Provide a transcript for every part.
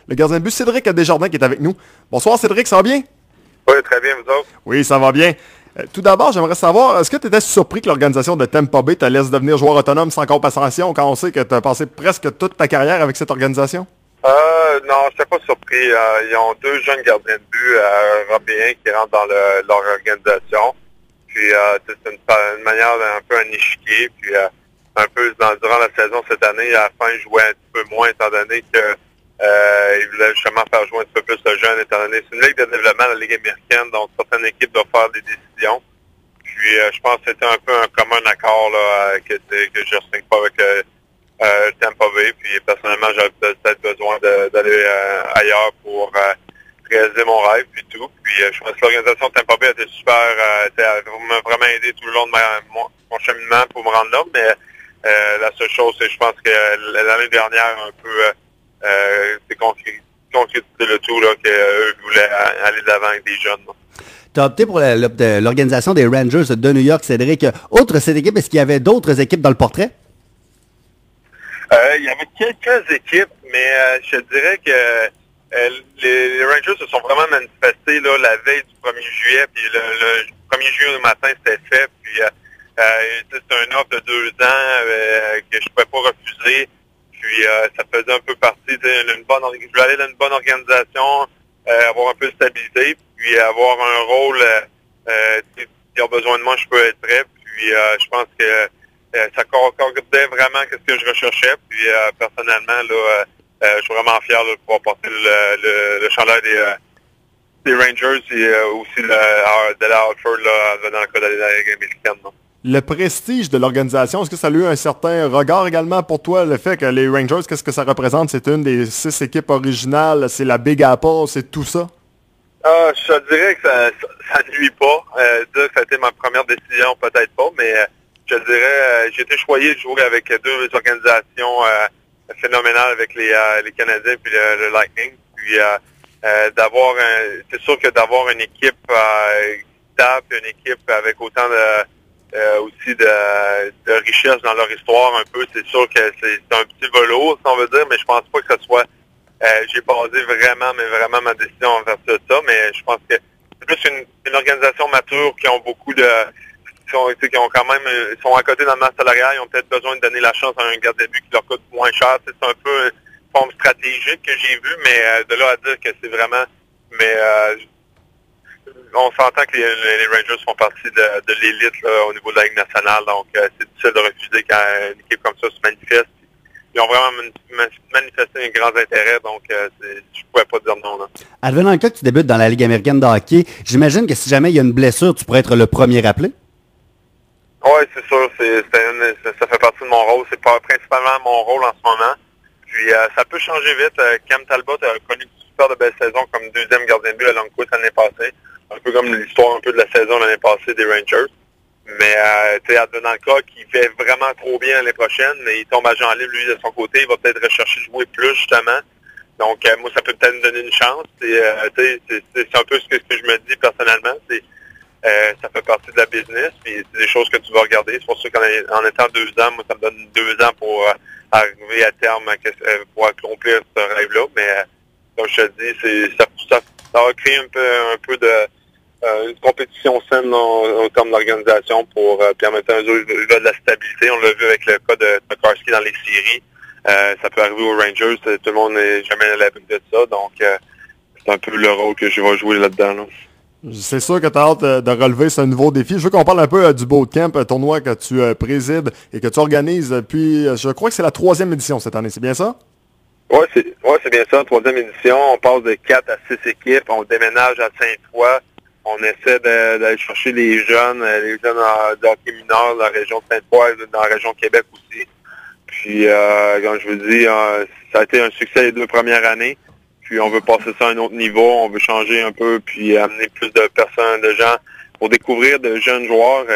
le gardien de but Cédric Desjardins qui est avec nous. Bonsoir Cédric, ça va bien? Oui, très bien, vous autres? Oui, ça va bien. Tout d'abord, j'aimerais savoir, est-ce que tu étais surpris que l'organisation de Tampa Bay te laisse devenir joueur autonome sans compensation quand on sait que tu as passé presque toute ta carrière avec cette organisation? Non, je n'étais pas surpris. Ils ont deux jeunes gardiens de but européens qui rentrent dans leur organisation. Puis c'est une manière un peu un échiquier. Puis un peu durant la saison cette année, à la fin, ils jouaient un petit peu moins étant donné que ils voulaient justement faire jouer un petit peu plus de jeunes étant donné. C'est une ligue de développement, la Ligue américaine, donc certaines équipes doivent faire des décisions. Puis je pense que c'était un peu un commun accord là, que je ne signe pas avec Tampa Bay. Puis personnellement, j'avais peut-être besoin d'aller ailleurs pour réaliser mon rêve puis tout. Puis je pense que l'organisation de Tampa Bay a été super, m'a vraiment aidé tout le long de mon cheminement pour me rendre là. Mais la seule chose, c'est que je pense que l'année dernière, un peu, c'est concrétisé le tout, là, qu'eux voulaient aller de l'avant avec des jeunes. Tu as opté pour l'organisation des Rangers de New York, Cédric. Outre cette équipe, est-ce qu'il y avait d'autres équipes dans le portrait? Il y avait quelques équipes, mais je dirais que les Rangers se sont vraiment manifestés là, la veille du 1er juillet, puis le 1er juillet au matin, c'était fait, puis c'est un offre de 2 ans que je ne pouvais pas refuser, puis ça faisait un peu partie d'une bonne je voulais aller dans une bonne organisation, avoir un peu de stabilité, puis avoir un rôle, s'ils ont besoin de moi, je peux être prêt, puis je pense que ça concordait vraiment ce que je recherchais, puis personnellement, là, je suis vraiment fier de pouvoir porter le chandail des Rangers et aussi de la Hartford là, dans le cas de la Ligue américaine. Non? Le prestige de l'organisation, est-ce que ça a eu un certain regard également pour toi, le fait que les Rangers, qu'est-ce que ça représente? C'est une des 6 équipes originales, c'est la Big Apple, c'est tout ça? Je te dirais que ça ne nuit pas. Dire que ça a été ma première décision, peut-être pas, mais je dirais, j'ai été choyé de jouer avec deux organisations phénoménales avec les Canadiens puis le Lightning. Puis c'est sûr que d'avoir une équipe stable, une équipe avec autant aussi de richesse dans leur histoire un peu, c'est sûr que c'est un petit velours, si on veut dire, mais je pense pas que ce soit j'ai basé vraiment ma décision envers ça, mais je pense que c'est plus une organisation mature qui ont beaucoup qui ont quand même, ils sont à côté dans le masse salarial, ils ont peut-être besoin de donner la chance à un gardien de but qui leur coûte moins cher. C'est un peu une forme stratégique que j'ai vue, mais de là à dire que c'est vraiment, on s'entend que les Rangers font partie de l'élite au niveau de la Ligue nationale, donc c'est difficile de refuser quand une équipe comme ça se manifeste. Ils ont vraiment manifesté un grand intérêt, donc je ne pouvais pas dire non. Là. Advenant le cas que tu débutes dans la Ligue américaine de hockey, j'imagine que si jamais il y a une blessure, tu pourrais être le premier appelé? Oui, c'est sûr. Ça fait partie de mon rôle. C'est principalement mon rôle en ce moment. Puis ça peut changer vite. Cam Talbot a connu une super de belle saison comme deuxième gardien de but à Longquist l'année passée. Un peu comme l'histoire un peu de la saison l'année passée des Rangers. Mais dans le cas qui fait vraiment trop bien l'année prochaine, mais il tombe à Jean libre, lui, de son côté, il va peut-être rechercher de jouer plus, justement. Donc, moi, ça peut peut-être me donner une chance. C'est un peu ce que je me dis personnellement. Ça fait partie de la business, puis c'est des choses que tu vas regarder. C'est pour ça qu'en étant 2 ans, moi, ça me donne 2 ans pour arriver à terme pour accomplir ce rêve-là. Mais comme je te dis, ça va créer un peu de une compétition saine au terme de l'organisation pour permettre un jour de la stabilité. On l'a vu avec le cas de Tokarski dans les séries. Ça peut arriver aux Rangers. Tout le monde n'est jamais à l'abri de ça. Donc, c'est un peu le rôle que je vais jouer là-dedans. Là. C'est sûr que tu as hâte de relever ce nouveau défi. Je veux qu'on parle un peu du Bootcamp, tournoi que tu présides et que tu organises. Puis, je crois que c'est la 3e édition cette année. C'est bien ça? Oui, c'est bien ça. 3e édition. On passe de 4 à 6 équipes. On déménage à Sainte-Foy. On essaie d'aller chercher les jeunes de hockey mineur dans la région de Sainte-Foy, dans la région de Québec aussi. Puis, comme je vous dis, ça a été un succès les 2 premières années. Puis, on veut passer ça à un autre niveau. On veut changer un peu, puis amener plus de personnes, de gens pour découvrir de jeunes joueurs.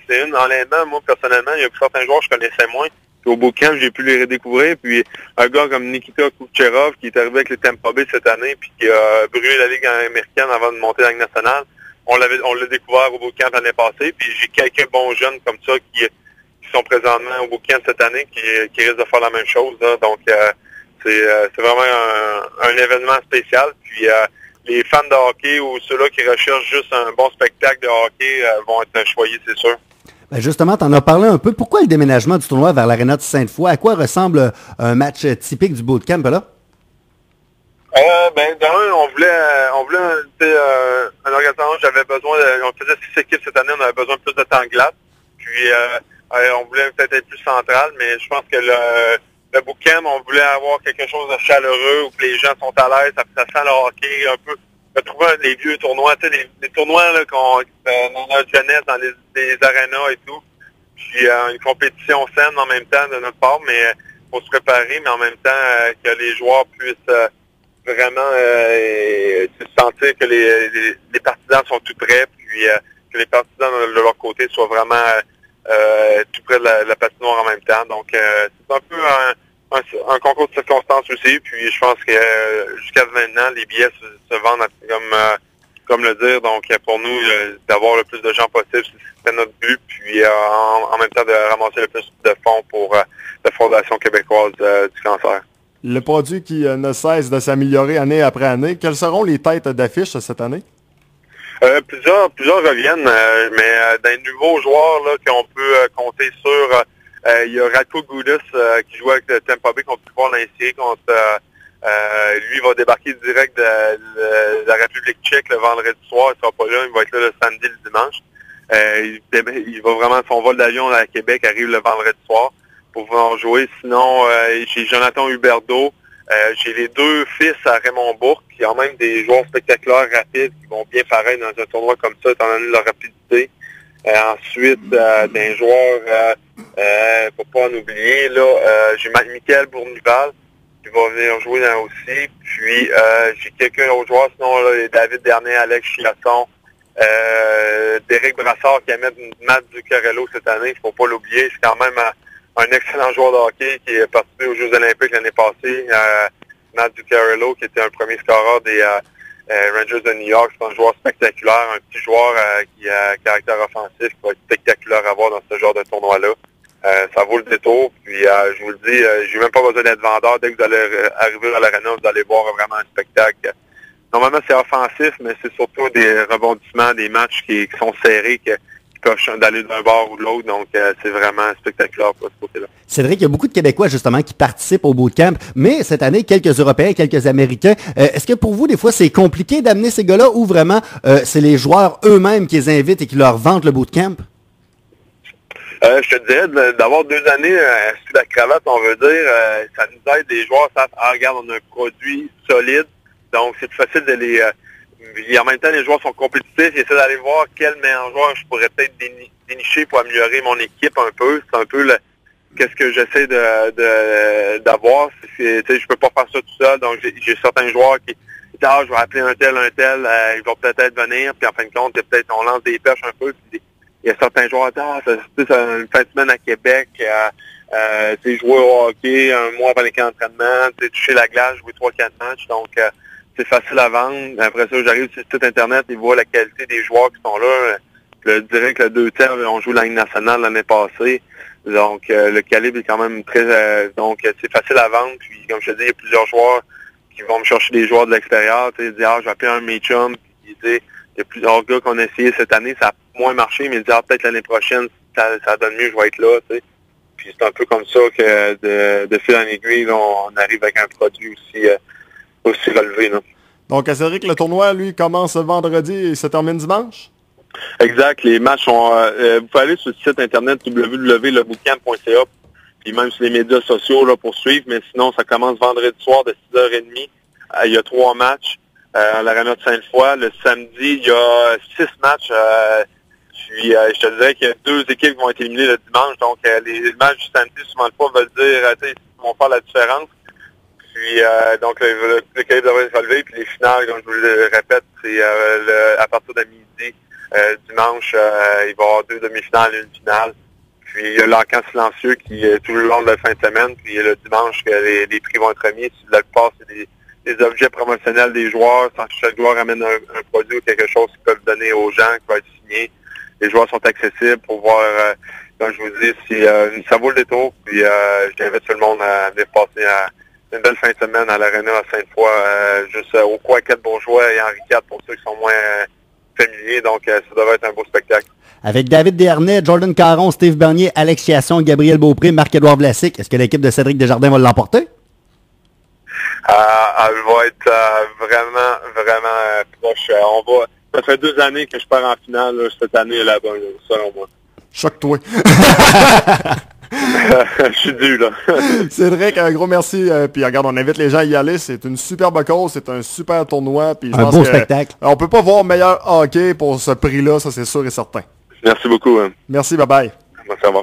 Honnêtement, moi, personnellement, il y a certains joueurs que je connaissais moins. Puis, au Bootcamp, j'ai pu les redécouvrir. Puis, un gars comme Nikita Kucherov, qui est arrivé avec les Tampa Bay cette année, puis qui a brûlé la Ligue américaine avant de monter à la Ligue nationale. On l'a découvert au Bootcamp l'année passée, puis j'ai quelques bons jeunes comme ça qui sont présentement au Bootcamp cette année qui risquent de faire la même chose. Là. Donc, c'est vraiment un événement spécial. Puis les fans de hockey ou ceux-là qui recherchent juste un bon spectacle de hockey vont être choyés, c'est sûr. Ben justement, tu en as parlé un peu. Pourquoi le déménagement du tournoi vers l'Aréna de Sainte-Foy? À quoi ressemble un match typique du bootcamp là? On voulait un organisateur, j'avais besoin, on faisait 6 équipes cette année, on avait besoin de plus de temps de glace. Puis on voulait peut-être être plus central, mais je pense que le bootcamp, on voulait avoir quelque chose de chaleureux où que les gens sont à l'aise, ça sent le hockey un peu. On a trouvé des vieux tournois, tu sais, des tournois là, dans notre jeunesse, dans les arénas et tout. Puis une compétition saine en même temps de notre part, mais faut se préparer, mais en même temps que les joueurs puissent vraiment sentir que les partisans sont tout près, puis que les partisans de leur côté soient vraiment tout près de la patinoire en même temps. Donc c'est un peu un concours de circonstances aussi, puis je pense que jusqu'à maintenant, les billets se vendent comme le dire. Donc pour nous, d'avoir le plus de gens possible, c'est notre but, puis en même temps de ramasser le plus de fonds pour la Fondation québécoise du cancer. Le produit qui ne cesse de s'améliorer année après année. Quelles seront les têtes d'affiche cette année? Plusieurs reviennent, mais d'un nouveau joueur là, qu'on peut compter sur, il y a Radko Gudas qui joue avec le Tampa Bay contre pouvoir l'insérer lui va débarquer direct de la République tchèque le vendredi soir, il sera pas là, il va être là le samedi, le dimanche. Il va vraiment, son vol d'avion à Québec arrive le vendredi soir pour pouvoir jouer. Sinon, j'ai Jonathan Huberdeau, j'ai les deux fils à Raymond Bourque, qui ont même des joueurs spectaculaires rapides qui vont bien paraître dans un tournoi comme ça, étant donné leur rapidité. Ensuite, d'un joueur, faut pas en oublier, là, j'ai Michael Bournival, qui va venir jouer là aussi. Puis, j'ai quelques autres joueurs, sinon, là, David Dernier, Alex Chiasson, Derek Brassard qui a mis Matt Zuccarello cette année, il faut pas l'oublier. C'est quand même un excellent joueur de hockey qui est participé aux Jeux olympiques l'année passée. Matt Zuccarello, qui était un premier scoreur des Rangers de New York. C'est un joueur spectaculaire, un petit joueur qui a un caractère offensif, qui va être spectaculaire à voir dans ce genre de tournoi-là. Ça vaut le détour. Puis je vous le dis, j'ai même pas besoin d'être vendeur. Dès que vous allez arriver à l'arena, vous allez voir vraiment un spectacle. Normalement, c'est offensif, mais c'est surtout des rebondissements, des matchs qui sont serrés, qui peuvent d'aller d'un bord ou de l'autre. Donc, c'est vraiment spectaculaire pour ce côté-là. Cédric, il y a beaucoup de Québécois, justement, qui participent au bootcamp, mais cette année, quelques Européens, quelques Américains. Est-ce que pour vous, des fois, c'est compliqué d'amener ces gars-là ou vraiment c'est les joueurs eux-mêmes qui les invitent et qui leur vantent le bootcamp? Je te dirais, d'avoir 2 années sous la cravate, on veut dire, ça nous aide. Les joueurs savent, regarde, on a un produit solide, donc c'est plus facile de les... et en même temps, les joueurs sont compétitifs. J'essaie d'aller voir quel meilleur joueur je pourrais peut-être dénicher pour améliorer mon équipe un peu. C'est un peu qu'est-ce que j'essaie d'avoir. Je peux pas faire ça tout seul, donc j'ai certains joueurs qui disent, je vais appeler un tel, ils vont peut-être venir, puis en fin de compte, on lance des perches un peu, puis il y a certains joueurs, c'est une fin de semaine à Québec, jouer au hockey, un mois avant les camps d'entraînement, toucher la glace, jouer 3-4 matchs, donc c'est facile à vendre. Après ça, j'arrive sur le site internet et vois la qualité des joueurs qui sont là. Je dirais que le 2 tiers ont joué la Ligue nationale l'année passée, donc le calibre est quand même très... donc c'est facile à vendre, puis comme je te dis, il y a plusieurs joueurs qui vont me chercher des joueurs de l'extérieur, ils disent, je vais appeler un de mes chums, puis il y a plusieurs gars qu'on a essayé cette année, ça a moins marché, mais ils disent, peut-être l'année prochaine, ça donne mieux, je vais être là, tu sais. Puis c'est un peu comme ça que de fil en aiguille, là, on arrive avec un produit aussi relevé. Là. Donc, Cédric, le tournoi, lui, commence vendredi et se termine dimanche? Exact. Les matchs sont... vous pouvez aller sur le site internet www.lebootcamp.ca puis même sur les médias sociaux là, pour suivre, mais sinon, ça commence vendredi soir de 6h30. Il y a 3 matchs à l'Arena de Sainte-Foy. Le samedi, il y a 6 matchs. Puis je te dirais qu'il y a 2 équipes qui vont être éliminées le dimanche. Donc, les matchs du samedi, souvent le pas, veulent dire ils vont faire la différence. Puis, donc, le calibre devrait se relever. Puis les finales, comme je vous le répète, c'est à partir de midi. Dimanche, il va y avoir 2 demi-finales et une finale. Puis il y a l'encan silencieux qui est tout le long de la fin de semaine. Puis le dimanche, que les prix vont être remis. La plupart, c'est des objets promotionnels des joueurs. Sans que chaque joueur amène un produit ou quelque chose qu'ils peuvent donner aux gens, qui va être signé. Les joueurs sont accessibles pour voir, comme je vous dis, si ça vaut le détour. Puis j'invite tout le monde à venir passer une belle fin de semaine à l'Arena à Sainte-Foy, juste au coin 4 Bourgeois et Henri IV pour ceux qui sont moins familiers. Donc, ça devrait être un beau spectacle. Avec David Desharnais, Jordan Caron, Steve Bernier, Alex Chiasson, Gabriel Beaupré, Marc-Édouard Vlasic, est-ce que l'équipe de Cédric Desjardins va l'emporter? Elle va être vraiment proche. Ça fait 2 années que je pars en finale là, cette année là-bas, selon moi. Choque-toi. Je suis dû, là. Cédric, un gros merci. Puis regarde, on invite les gens à y aller. C'est une superbe cause, c'est un super tournoi. Puis je un pense beau que spectacle. On peut pas voir meilleur hockey pour ce prix-là, ça c'est sûr et certain. Merci beaucoup. Merci, bye-bye. Merci, au revoir.